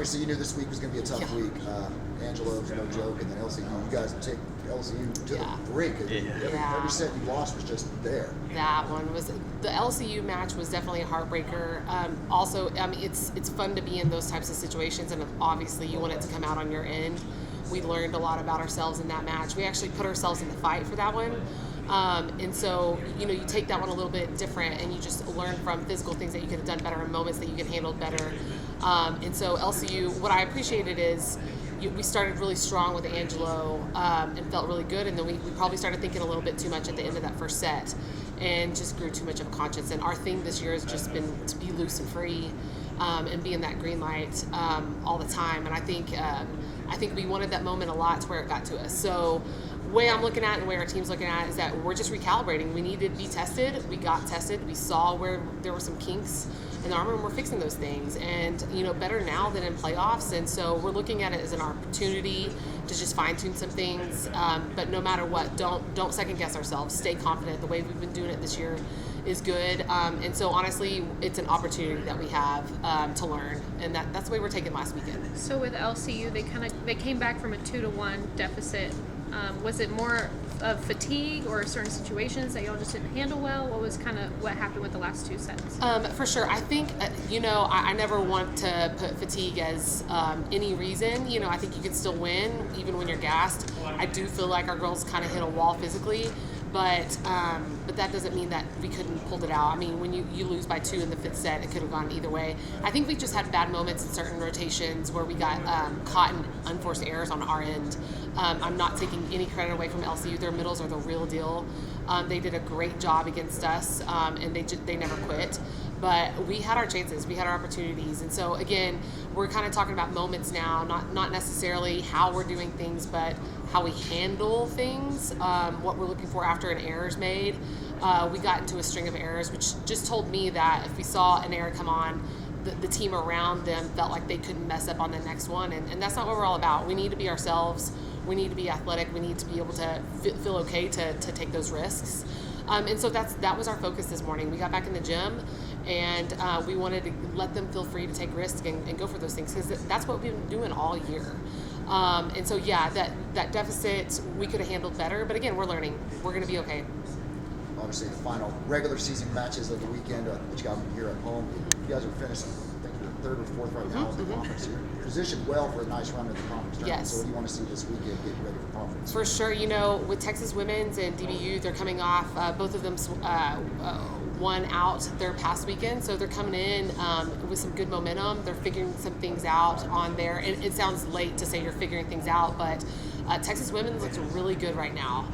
obviously you knew this week was going to be a tough week. Angelo's no joke, and then LCU. You guys take LCU to the brink. Every set you lost was just there. That one was the LCU match was definitely a heartbreaker. Also, I mean, it's fun to be in those types of situations, and obviously you want it to come out on your end. We learned a lot about ourselves in that match. We actually put ourselves in the fight for that one. And so, you take that one a little bit different, and you just learn from physical things that you could have done better and moments that you could handle better. And so LCU, what I appreciated is we started really strong with Angelo and felt really good, and then we probably started thinking a little bit too much at the end of that first set and just grew too much of a conscience. And our thing this year has just been to be loose and free and be in that green light all the time. And I think we wanted that moment a lot to where it got to us. So the way I'm looking at it and the way our team's looking at it is that we're just recalibrating. We needed to be tested. We got tested. We saw where there were some kinks in the armor, and we're fixing those things. And, better now than in playoffs. And so we're looking at it as an opportunity to just fine-tune some things. But no matter what, don't second-guess ourselves. Stay confident. The way we've been doing it this year is good. And so, honestly, it's an opportunity that we have to learn. And that's the way we're taking last weekend. So with LCU, they came back from a 2-1 deficit. Was it more of fatigue or certain situations that y'all just didn't handle well? What was what happened with the last two sets? For sure. I think, I never want to put fatigue as any reason. I think you can still win even when you're gassed. I do feel like our girls kind of hit a wall physically, but that doesn't mean that we couldn't pull it out. I mean, when you lose by 2 in the 5th set, it could have gone either way. I think we just had bad moments in certain rotations where we got caught in unforced errors on our end. I'm not taking any credit away from LCU. Their middles are the real deal. They did a great job against us, and they never quit. But we had our chances, we had our opportunities, and so again, we're kind of talking about moments now, not necessarily how we're doing things, but how we handle things, what we're looking for after an error is made. We got into a string of errors, which just told me that if we saw an error come on, the team around them felt like they couldn't mess up on the next one, and that's not what we're all about. We need to be ourselves. We need to be athletic. We need to be able to feel okay to take those risks. And so that was our focus this morning. We got back in the gym, and we wanted to let them feel free to take risks and go for those things, because that's what we've been doing all year. And so, that deficit we could have handled better. But again, we're learning. We're going to be okay. Obviously, the final regular season matches of the weekend that you got here at home. You guys are finishing, I think you're 3rd or 4th right now in the conference. You're positioned well for a nice run in the conference tournament. Yes. So what do you want to see this weekend getting ready for conference? For sure. With Texas women's and DBU, they're coming off, both of them won out their past weekend. So they're coming in with some good momentum. They're figuring some things out on there. And it sounds late to say you're figuring things out, but Texas women's looks really good right now.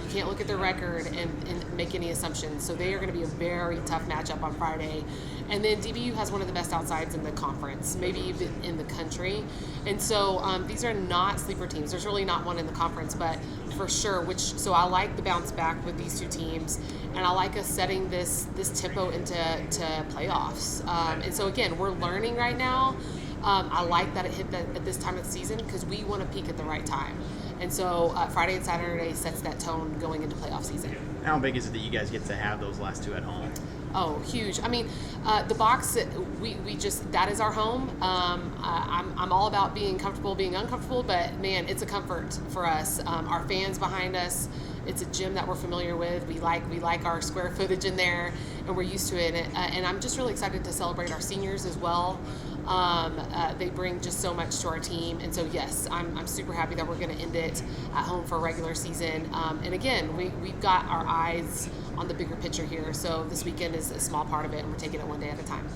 You can't look at their record and make any assumptions. So they are going to be a very tough matchup on Friday. And then DBU has one of the best outsides in the conference, maybe even in the country. And so these are not sleeper teams. There's really not one in the conference, but for sure. So I like the bounce back with these two teams, and I like us setting this tempo into playoffs. And so again, we're learning right now. I like that it hit at this time of the season because we want to peak at the right time. And so Friday and Saturday sets that tone going into playoff season. How big is it that you guys get to have those last two at home? Oh, huge. I mean, the box, we just, that is our home. I'm all about being comfortable, being uncomfortable, but man, it's a comfort for us. Our fans behind us, it's a gym that we're familiar with. We like our square footage in there, and we're used to it. And I'm just really excited to celebrate our seniors as well. They bring just so much to our team. And so, yes, I'm super happy that we're going to end it at home for a regular season. And again, we've got our eyes on the bigger picture here. So this weekend is a small part of it, and we're taking it one day at a time.